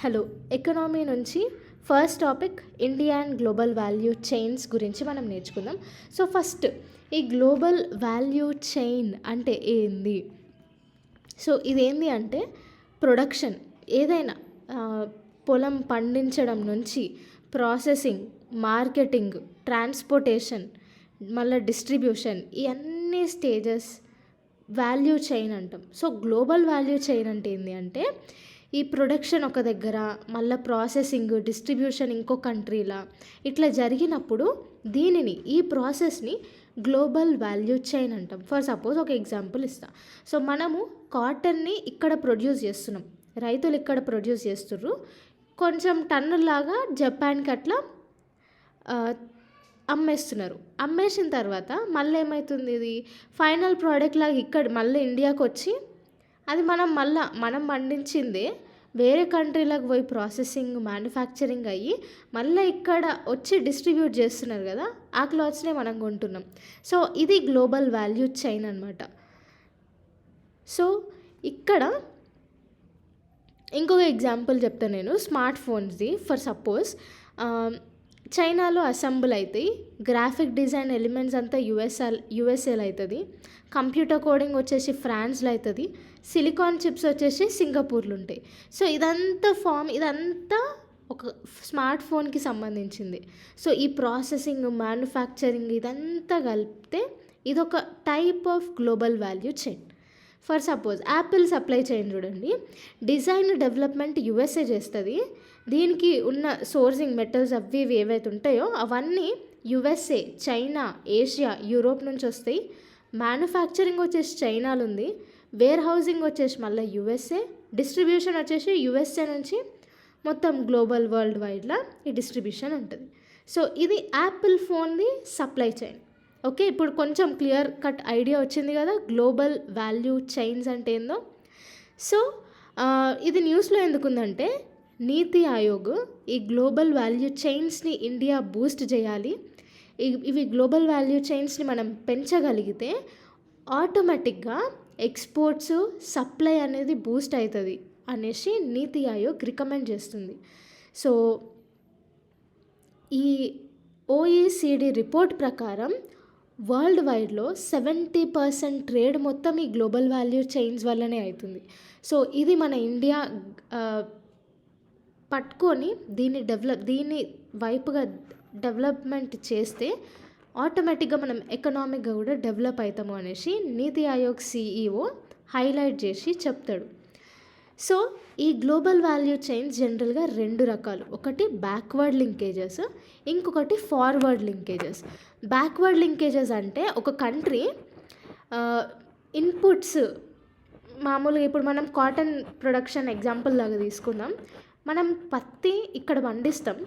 Hello, economy నుంచి first topic India and global value chains గురించి మనం నేర్చుకుందాం. సో ఫస్ట్ ఈ గ్లోబల్ వాల్యూ చైన్ అంటే ఏంది? సో ఇదేంది అంటే ప్రొడక్షన్ ఏదైనా ఆ, పొలం పండించడం నుంచి ప్రాసెసింగ్, మార్కెటింగ్, ట్రాన్స్పోర్టేషన్, మళ్ళీ డిస్ట్రిబ్యూషన్, ఈ అన్ని స్టేజెస్ వాల్యూ చైన్ అంటాం. సో గ్లోబల్ వాల్యూ చైన్ అంటే ఏంటి అంటే ఈ ప్రొడక్షన్ ఒక దగ్గర, మళ్ళీ ప్రాసెసింగ్, డిస్ట్రిబ్యూషన్ ఇంకో కంట్రీలా ఇట్లా జరిగినప్పుడు ఈ ప్రాసెస్ని గ్లోబల్ వాల్యూ చైన్ అంటాం. ఫర్ సపోజ్ ఒక ఎగ్జాంపుల్ ఇస్తా. సో మనము కాటన్ని ఇక్కడ ప్రొడ్యూస్ చేస్తున్నాం, రైతులు ఇక్కడ ప్రొడ్యూస్ చేస్తుర్రు, కొంచెం టన్నులాగా జపాన్కి అట్లా అమ్మేస్తున్నారు. అమ్మేసిన తర్వాత మళ్ళీ ఏమవుతుంది, ఇది ఫైనల్ ప్రోడక్ట్ లాగా ఇక్కడ మళ్ళీ ఇండియాకి వచ్చి అది మనం పండించిందే వేరే కంట్రీలకు పోయి ప్రాసెసింగ్, మ్యానుఫ్యాక్చరింగ్ అయ్యి మళ్ళీ ఇక్కడ వచ్చి డిస్ట్రిబ్యూట్ చేస్తున్నారు కదా, ఆ క్లాత్స్నే మనం కొంటున్నాం. సో ఇది గ్లోబల్ వాల్యూ చైన్ అనమాట. సో ఇక్కడ ఇంకొక ఎగ్జాంపుల్ చెప్తాను నేను, స్మార్ట్ ఫోన్స్ది. ఫర్ సపోజ్ చైనాలో అసెంబుల్ అవుతాయి, గ్రాఫిక్ డిజైన్ ఎలిమెంట్స్ అంతా యుఎస్ఏలో అవుతుంది, కంప్యూటర్ కోడింగ్ వచ్చేసి ఫ్రాన్స్లో అవుతుంది, సిలికాన్ చిప్స్ వచ్చేసి సింగపూర్లో ఉంటాయి. సో ఇదంతా ఒక స్మార్ట్ ఫోన్కి సంబంధించింది. సో ఈ ప్రాసెసింగ్, మ్యానుఫ్యాక్చరింగ్ ఇదంతా కలిపితే ఇదొక type of global value chain. For suppose Apple supply chain చూడండి, డిజైన్ డెవలప్మెంట్ యుఎస్ఏ చేస్తుంది, దీనికి ఉన్న సోర్సింగ్ మెటల్స్ అవి ఇవి ఏవైతే ఉంటాయో అవన్నీ యుఎస్ఏ, చైనా, ఏషియా, యూరోప్ నుంచి వస్తాయి. మ్యానుఫ్యాక్చరింగ్ వచ్చేసి చైనాలో ఉంది, వేర్ హౌసింగ్ వచ్చేసి మళ్ళీ యుఎస్ఏ, డిస్ట్రిబ్యూషన్ వచ్చేసి యుఎస్ఏ నుంచి మొత్తం గ్లోబల్ వరల్డ్ వైడ్లా ఈ డిస్ట్రిబ్యూషన్ ఉంటుంది. సో ఇది యాపిల్ ఫోన్ది సప్లై చైన్. ఓకే, ఇప్పుడు కొంచెం క్లియర్ కట్ ఐడియా వచ్చింది కదా గ్లోబల్ వాల్యూ చైన్స్ అంటే ఏందో. సో ఇది న్యూస్లో ఎందుకుందంటే నీతి ఆయోగ్ ఈ గ్లోబల్ వాల్యూ చైన్స్ని ఇండియా బూస్ట్ చేయాలి, ఇవి గ్లోబల్ వాల్యూ చైన్స్ని మనం పెంచగలిగితే ఆటోమేటిక్గా ఎక్స్పోర్ట్స్, సప్లై అనేది బూస్ట్ అవుతుంది అనేసి నీతి ఆయోగ్ రికమెండ్ చేస్తుంది. సో ఈ ఓఈసిడి రిపోర్ట్ ప్రకారం వరల్డ్ వైడ్లో 70% ట్రేడ్ మొత్తం ఈ గ్లోబల్ వాల్యూ చైన్స్ వల్లనే అవుతుంది. సో ఇది మన ఇండియా పట్టుకొని దీన్ని వైపుగా డెవలప్మెంట్ చేస్తే ఆటోమేటిక్గా మనం ఎకనామిక్గా కూడా డెవలప్ అవుతాము అనేసి నీతి ఆయోగ్ సిఈఓ హైలైట్ చేసి చెప్తాడు. సో ఈ గ్లోబల్ వాల్యూ చైన్స్ జనరల్గా రెండు రకాలు, ఒకటి బ్యాక్వర్డ్ లింకేజెస్, ఇంకొకటి ఫార్వర్డ్ లింకేజెస్. బ్యాక్వర్డ్ లింకేజెస్ అంటే ఒక కంట్రీ ఇన్పుట్స్, మామూలుగా ఇప్పుడు మనం కాటన్ ప్రొడక్షన్ ఎగ్జాంపుల్ లాగా తీసుకుందాం, మనం పత్తి ఇక్కడ పండిస్తాం,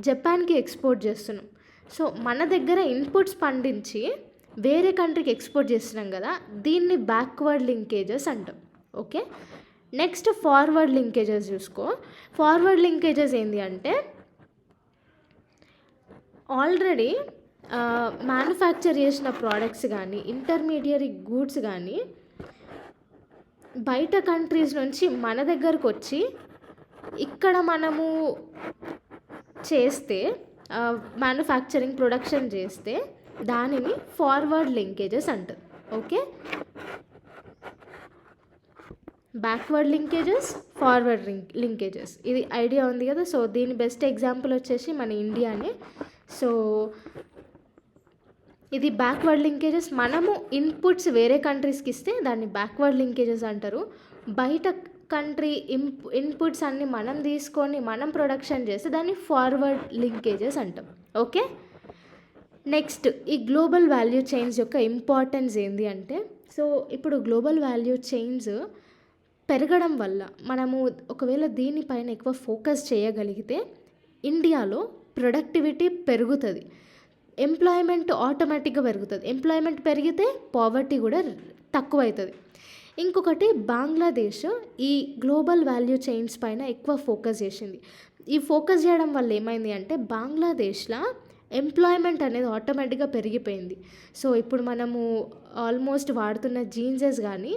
జపాన్కి ఎక్స్పోర్ట్ చేస్తున్నాం. సో మన దగ్గర ఇన్పుట్స్ పండించి వేరే కంట్రీకి ఎక్స్పోర్ట్ చేస్తున్నాం కదా, దీన్ని బ్యాక్వర్డ్ లింకేజెస్ అంటాం. ఓకే, నెక్స్ట్ ఫార్వర్డ్ లింకేజెస్ చూసుకో. ఫార్వర్డ్ లింకేజెస్ ఏంటి అంటే ఆల్రెడీ మ్యానుఫ్యాక్చర్ చేసిన ప్రోడక్ట్స్ కానీ, ఇంటర్మీడియరీ గూడ్స్ కానీ బయట కంట్రీస్ నుంచి మన దగ్గరకు వచ్చి ఇక్కడ మనము చేస్తే, మ్యానుఫ్యాక్చరింగ్, ప్రొడక్షన్ చేస్తే దానిని ఫార్వర్డ్ లింకేజెస్ అంటారు. Okay, backward linkages, forward linkages, ఇది ఐడియా ఉంది కదా. సో దీని బెస్ట్ ఎగ్జాంపుల్ వచ్చేసి మన ఇండియానే. సో ఇది బ్యాక్వర్డ్ లింకేజెస్, మనము ఇన్పుట్స్ వేరే కంట్రీస్కి ఇస్తే దాన్ని బ్యాక్వర్డ్ లింకేజెస్ అంటారు. బయట కంట్రీ ఇన్పుట్స్ అన్నీ మనం తీసుకొని మనం ప్రొడక్షన్ చేస్తే దాన్ని ఫార్వర్డ్ లింకేజెస్ అంటాం. ఓకే, నెక్స్ట్ ఈ గ్లోబల్ వాల్యూ చైన్స్ యొక్క ఇంపార్టెన్స్ ఏంటి అంటే, సో ఇప్పుడు గ్లోబల్ వాల్యూ చైన్స్ పెరగడం వల్ల మనము ఒకవేళ దీనిపైన ఎక్కువ ఫోకస్ చేయగలిగితే ఇండియాలో ప్రొడక్టివిటీ పెరుగుతుంది, ఎంప్లాయ్మెంట్ ఆటోమేటిక్గా పెరుగుతుంది, ఎంప్లాయ్మెంట్ పెరిగితే పావర్టీ కూడా తక్కువ అవుతుంది. ఇంకొకటి బంగ్లాదేశ్ ఈ గ్లోబల్ వాల్యూ చైన్స్ పైన ఎక్కువ ఫోకస్ చేసింది. ఈ ఫోకస్ చేయడం వల్ల ఏమైంది అంటే బంగ్లాదేశ్లో ఎంప్లాయ్మెంట్ అనేది ఆటోమేటిక్గా పెరిగిపోయింది. సో ఇప్పుడు మనము ఆల్మోస్ట్ వాడుతున్న జీన్సెస్ కానీ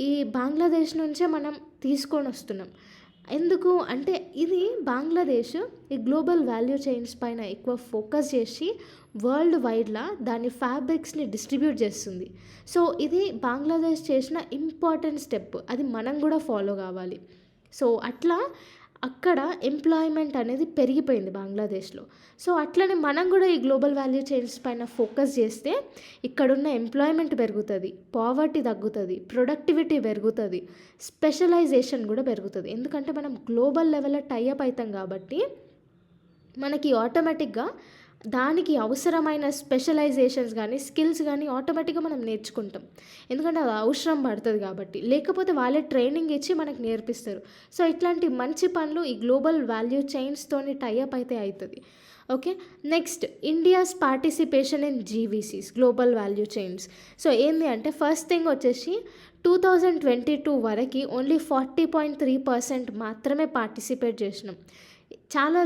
ఈ బంగ్లాదేశ్ నుంచే మనం తీసుకొని వస్తున్నాం. ఎందుకు అంటే ఇది బంగ్లాదేశ్ ఈ గ్లోబల్ వాల్యూ చైన్స్ పైన ఎక్కువ ఫోకస్ చేసి వరల్డ్ వైడ్లా దాని ఫ్యాబ్రిక్స్ని డిస్ట్రిబ్యూట్ చేస్తుంది. సో ఇది బంగ్లాదేశ్ చేసిన ఇంపార్టెంట్ స్టెప్, అది మనం కూడా ఫాలో కావాలి. సో అట్లా అక్కడ ఎంప్లాయ్మెంట్ అనేది పెరిగిపోయింది బంగ్లాదేశ్లో. సో అట్లనే మనం కూడా ఈ గ్లోబల్ వాల్యూ చైన్స్ పైన ఫోకస్ చేస్తే ఇక్కడున్న ఎంప్లాయ్మెంట్ పెరుగుతుంది, పావర్టీ తగ్గుతుంది, ప్రొడక్టివిటీ పెరుగుతుంది, స్పెషలైజేషన్ కూడా పెరుగుతుంది. ఎందుకంటే మనం గ్లోబల్ లెవెల్లో టైఅప్ అవుతాం కాబట్టి మనకి ఆటోమేటిక్గా దానికి అవసరమైన స్పెషలైజేషన్స్ కానీ స్కిల్స్ కానీ ఆటోమేటిక్గా మనం నేర్చుకుంటాం. ఎందుకంటే అది అవసరం పడుతుంది కాబట్టి, లేకపోతే వాళ్ళే ట్రైనింగ్ ఇచ్చి మనకు నేర్పిస్తారు. సో ఇట్లాంటి మంచి పనులు ఈ గ్లోబల్ వాల్యూ చైన్స్తోని టైఅప్ అయితే అవుతుంది. Okay, next India's participation in GVCs global value chains. So ఏంది అంటే ఫస్ట్ థింగ్ వచ్చేసి 2022 వరకు ఓన్లీ 40.3% మాత్రమే పార్టిసిపేట్ చేసినాం. చాలా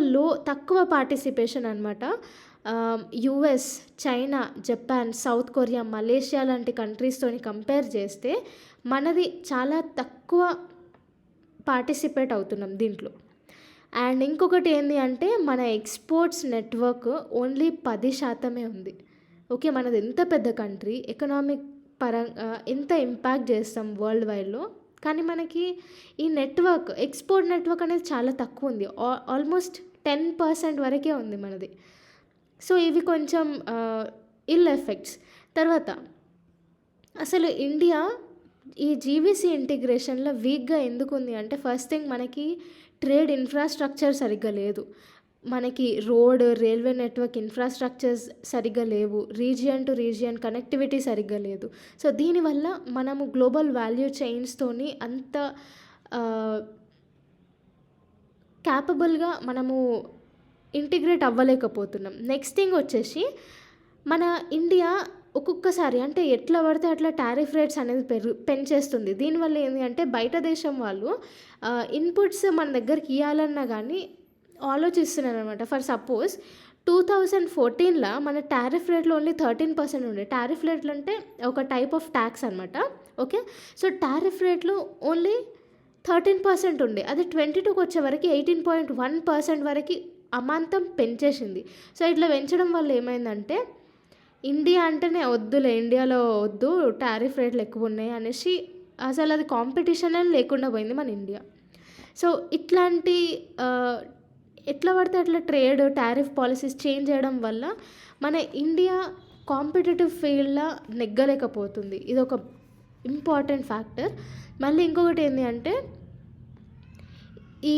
తక్కువ పార్టిసిపేషన్ అనమాట. US, China, Japan, south Korea, Malaysia లాంటి కంట్రీస్తోని కంపేర్ చేస్తే మనది చాలా తక్కువ పార్టిసిపేట్ అవుతున్నాం దీంట్లో. అండ్ ఇంకొకటి ఏంటి అంటే మన ఎక్స్పోర్ట్స్ నెట్వర్క్ ఓన్లీ 10% ఉంది. ఓకే, మనది ఎంత పెద్ద కంట్రీ, ఎకనామిక్ పరంగా ఎంత ఇంపాక్ట్ చేస్తాం వరల్డ్ వైడ్లో, కానీ మనకి ఈ నెట్వర్క్ ఎక్స్పోర్ట్ నెట్వర్క్ అనేది చాలా తక్కువ ఉంది. ఆల్మోస్ట్ 10% వరకే ఉంది మనది. సో ఇవి కొంచెం ఇల్ ఎఫెక్ట్స్. తర్వాత అసలు ఇండియా ఈ జీవీసీ ఇంటిగ్రేషన్లో వీక్గా ఎందుకు ఉంది అంటే ఫస్ట్ థింగ్ మనకి ట్రేడ్ ఇన్ఫ్రాస్ట్రక్చర్ సరిగ్గా లేదు, మనకి రోడ్, రైల్వే నెట్వర్క్ ఇన్ఫ్రాస్ట్రక్చర్స్ సరిగ్గా లేవు, రీజియన్ టు రీజియన్ కనెక్టివిటీ సరిగ్గా లేదు. సో దీనివల్ల మనము గ్లోబల్ వాల్యూ చైన్స్తోని అంత క్యాపబుల్గా మనము ఇంటిగ్రేట్ అవ్వలేకపోతున్నాం. నెక్స్ట్ థింగ్ వచ్చేసి మన ఇండియా ఒక్కొక్కసారి అంటే ఎట్లా పడితే అట్లా టారిఫ్ రేట్స్ అనేది పెంచేస్తుంది. దీనివల్ల ఏంటి అంటే బయట దేశం వాళ్ళు ఇన్పుట్స్ మన దగ్గరికి ఇవ్వాలన్నా కానీ ఆలోచిస్తున్నారు అనమాట. ఫర్ సపోజ్ 2014లో మన టారిఫ్ రేట్లో ఓన్లీ 13% ఉండే. టారిఫ్ రేట్లు అంటే ఒక టైప్ ఆఫ్ ట్యాక్స్ అనమాట. ఓకే, సో టారిఫ్ రేట్లు ఓన్లీ 13% ఉండే, అది 22కి వచ్చే వరకు 18.1% వరకు అమాంతం పెంచేసింది. సో ఇట్లా పెంచడం వల్ల ఏమైందంటే ఇండియా అంటేనే వద్దులే, ఇండియాలో వద్దు, టారిఫ్ రేట్లు ఎక్కువ ఉన్నాయి అనేసి అసలు అది కాంపిటీషన్ లేకుండా పోయింది మన ఇండియా. సో ఇట్లాంటి ఎట్లా పడితే అట్లా ట్రేడ్ టారిఫ్ పాలసీస్ చేంజ్ చేయడం వల్ల మన ఇండియా కాంపిటేటివ్ ఫీల్డ్లో నెగ్గలేకపోతుంది. ఇది ఒక ఇంపార్టెంట్ ఫ్యాక్టర్. మళ్ళీ ఇంకొకటి ఏంటి అంటే ఈ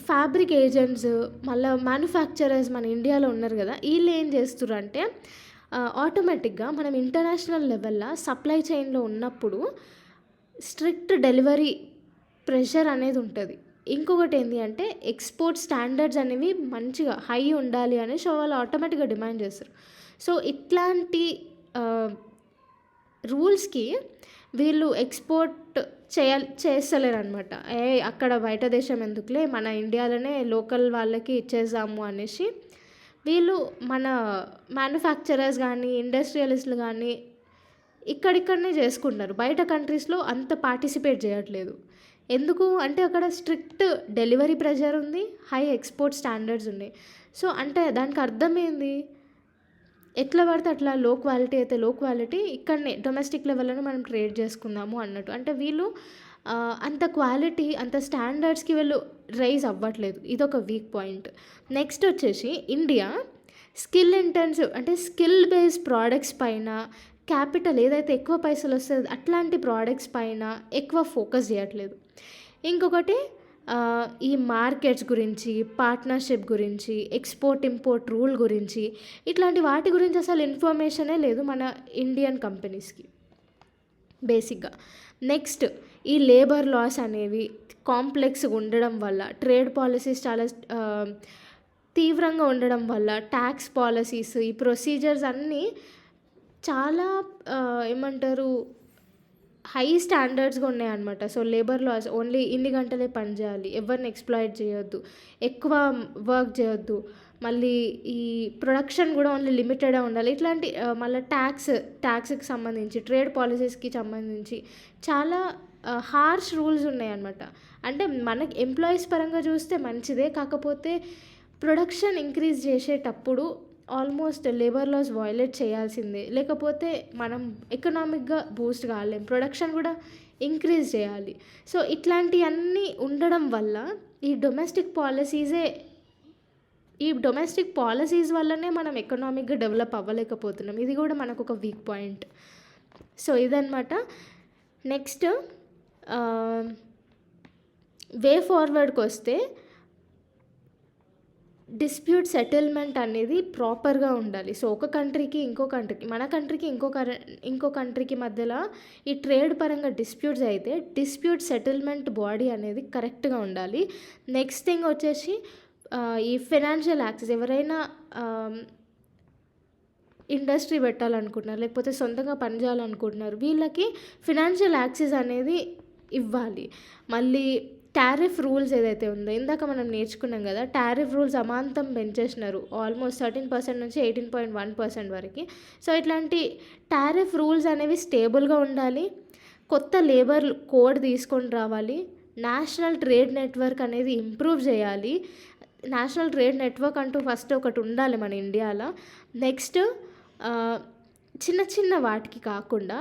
ఫ్యాబ్రిక్ ఏజెంట్స్ మళ్ళీ మ్యానుఫ్యాక్చరర్స్ మన ఇండియాలో ఉన్నారు కదా, వీళ్ళు ఏం చేస్తారు అంటే ఆటోమేటిక్గా మనం ఇంటర్నేషనల్ లెవెల్లో సప్లై చైన్లో ఉన్నప్పుడు స్ట్రిక్ట్ డెలివరీ ప్రెషర్ అనేది ఉంటుంది. ఇంకొకటి ఏంటి అంటే ఎక్స్పోర్ట్ స్టాండర్డ్స్ అనేవి మంచిగా హై ఉండాలి అనేసి వాళ్ళు ఆటోమేటిక్గా డిమాండ్ చేస్తారు. సో ఇట్లాంటి రూల్స్కి వీళ్ళు ఎక్స్పోర్ట్ చేస్తలేరు అనమాట. అక్కడ బయట దేశం ఎందుకులే, మన ఇండియాలోనే లోకల్ వాళ్ళకి ఇచ్చేద్దాము అనేసి వీళ్ళు మన మ్యానుఫ్యాక్చరర్స్ కానీ ఇండస్ట్రియలిస్టులు కానీ ఇక్కడిక్కడనే చేసుకుంటున్నారు, బయట కంట్రీస్లో అంత పార్టిసిపేట్ చేయట్లేదు. ఎందుకు అంటే అక్కడ స్ట్రిక్ట్ డెలివరీ ప్రెషర్ ఉంది, హై ఎక్స్పోర్ట్ స్టాండర్డ్స్ ఉన్నాయి. సో అంటే దానికి అర్థం ఏంది, ఎట్లా పడితే అట్లా లో క్వాలిటీ అయితే లో క్వాలిటీ ఇక్కడనే డొమెస్టిక్ లెవెల్లోనే మనం ట్రేడ్ చేసుకుందాము అన్నట్టు. అంటే వీళ్ళు అంత క్వాలిటీ అంత స్టాండర్డ్స్కి వీళ్ళు రైజ్ అవ్వట్లేదు. ఇదొక వీక్ పాయింట్. నెక్స్ట్ వచ్చేసి ఇండియా స్కిల్ ఇంటెన్సివ్ అంటే స్కిల్ బేస్డ్ ప్రోడక్ట్స్ పైన క్యాపిటల్ ఏదైతే ఎక్కువ పైసలు వస్తుంది అట్లాంటి ప్రోడక్ట్స్ పైన ఎక్కువ ఫోకస్ చేయట్లేదు. ఇంకొకటి ఈ మార్కెట్స్ గురించి, పార్ట్నర్షిప్ గురించి, ఎక్స్పోర్ట్ ఇంపోర్ట్ రూల్ గురించి, ఇట్లాంటి వాటి గురించి అసలు ఇన్ఫర్మేషనే లేదు మన ఇండియన్ కంపెనీస్కి బేసిక్గా. నెక్స్ట్ ఈ లేబర్ లాస్ అనేవి కాంప్లెక్స్గా ఉండడం వల్ల, ట్రేడ్ పాలసీస్ చాలా తీవ్రంగా ఉండడం వల్ల, ట్యాక్స్ పాలసీస్ ఈ ప్రొసీజర్స్ అన్నీ చాలా ఏమంటారు హై స్టాండర్డ్స్గా ఉన్నాయన్నమాట. సో లేబర్ లాస్ ఓన్లీ ఇన్ని గంటలే పని చేయాలి, ఎవరిని ఎక్స్ప్లాయిట్ చేయొద్దు, ఎక్కువ వర్క్ చేయొద్దు, మళ్ళీ ఈ ప్రొడక్షన్ కూడా ఓన్లీ లిమిటెడ్గా ఉండాలి. ఇట్లాంటి మళ్ళీ ట్యాక్స్కి సంబంధించి ట్రేడ్ పాలసీస్కి సంబంధించి చాలా హార్ష్ రూల్స్ ఉన్నాయన్నమాట. అంటే మనకి ఎంప్లాయీస్ పరంగా చూస్తే మంచిదే, కాకపోతే ప్రొడక్షన్ ఇంక్రీజ్ చేసేటప్పుడు ఆల్మోస్ట్ లేబర్ లాస్ వయలేట్ చేయాల్సిందే, లేకపోతే మనం ఎకనామిక్గా బూస్ట్ కాలేం. ప్రొడక్షన్ కూడా ఇంక్రీజ్ చేయాలి. సో ఇట్లాంటివన్నీ ఉండడం వల్ల ఈ డొమెస్టిక్ పాలసీస్ వల్లనే మనం ఎకనామిక్గా డెవలప్ అవ్వలేకపోతున్నాం. ఇది కూడా మనకు ఒక వీక్ పాయింట్. సో ఇదన్నమాట. నెక్స్ట్ వే ఫార్వర్డ్కి వస్తే డిస్ప్యూట్ సెటిల్మెంట్ అనేది ప్రాపర్గా ఉండాలి. సో ఒక కంట్రీకి ఇంకో కంట్రీకి, మన కంట్రీకి ఇంకో కంట్రీకి మధ్యలో ఈ ట్రేడ్ పరంగా డిస్ప్యూట్స్ అయితే డిస్ప్యూట్ సెటిల్మెంట్ బాడీ అనేది కరెక్ట్గా ఉండాలి. నెక్స్ట్ థింగ్ వచ్చేసి ఈ ఫైనాన్షియల్ యాక్సెస్, ఎవరైనా ఇండస్ట్రీ పెట్టాలనుకుంటున్నారు, లేకపోతే సొంతంగా పనిచేయాలనుకుంటున్నారు, వీళ్ళకి ఫినాన్షియల్ యాక్సెస్ అనేది ఇవ్వాలి. మళ్ళీ టారిఫ్ రూల్స్ ఏదైతే ఉందో, ఇందాక మనం నేర్చుకున్నాం కదా, టారిఫ్ రూల్స్ అమాంతం పెంచేసినారు, ఆల్మోస్ట్ 13% నుంచి 18.1% వరకు. సో ఇట్లాంటి టారిఫ్ రూల్స్ అనేవి స్టేబుల్గా ఉండాలి. కొత్త లేబర్ కోడ్ తీసుకొని రావాలి. నేషనల్ ట్రేడ్ నెట్వర్క్ అనేది ఇంప్రూవ్ చేయాలి. నేషనల్ ట్రేడ్ నెట్వర్క్ అంటూ ఫస్ట్ ఒకటి ఉండాలి మన ఇండియాలో. నెక్స్ట్ చిన్న చిన్న వాటికి కాకుండా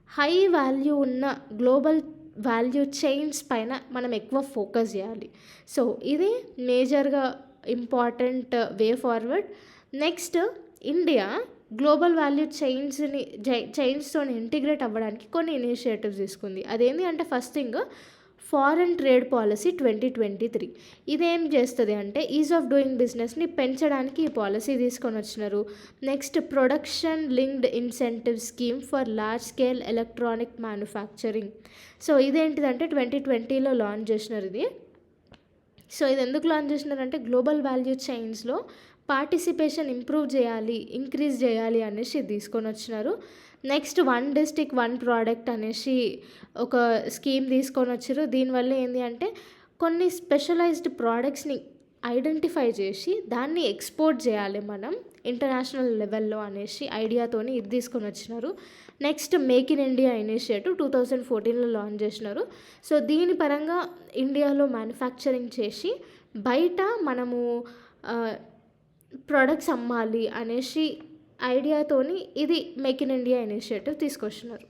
హై వాల్యూ ఉన్న గ్లోబల్ వాల్యూ చైన్స్ పైన మనం ఎక్కువ ఫోకస్ చేయాలి. సో ఇది మేజర్గా important way forward. Next India global value చైన్స్తో ఇంటిగ్రేట్ అవ్వడానికి కొన్ని ఇనిషియేటివ్స్ తీసుకుంది. అదేంటి అంటే first thing foreign trade policy 2023. ఇదేం చేస్తుంది అంటే ఈజ్ ఆఫ్ డూయింగ్ బిజినెస్ని పెంచడానికి ఈ పాలసీ తీసుకొని వచ్చినారు. Next production linked incentive scheme for large scale electronic manufacturing. So ఇదేంటిదంటే 2020లో లాంచ్ చేసినారు ఇది. సో ఇది ఎందుకు లాంచ్ చేసినారంటే గ్లోబల్ వాల్యూ చైన్స్లో పార్టిసిపేషన్ ఇంక్రీజ్ చేయాలి అనేసి తీసుకొని వచ్చినారు. నెక్స్ట్ 1 డిస్ట్రిక్ట్ 1 ప్రోడక్ట్ అనేసి ఒక స్కీమ్ తీసుకొని వచ్చారు. దీనివల్ల ఏంటి అంటే కొన్ని స్పెషలైజ్డ్ ప్రోడక్ట్స్ని ఐడెంటిఫై చేసి దాన్ని ఎక్స్పోర్ట్ చేయాలి మనం ఇంటర్నేషనల్ లెవెల్లో అనేసి ఐడియాతోని ఇది తీసుకొని వచ్చినారు. Next make in India initiative 2014లో లాంచ్ చేసినారు. సో దీని పరంగా ఇండియాలో మ్యానుఫ్యాక్చరింగ్ చేసి బయట మనము ప్రొడక్ట్స్ అమ్మాలి అనేసి ఐడియాతోని ఇది మేక్ ఇన్ ఇండియా ఇనిషియేటివ్ తీసుకొచ్చినారు.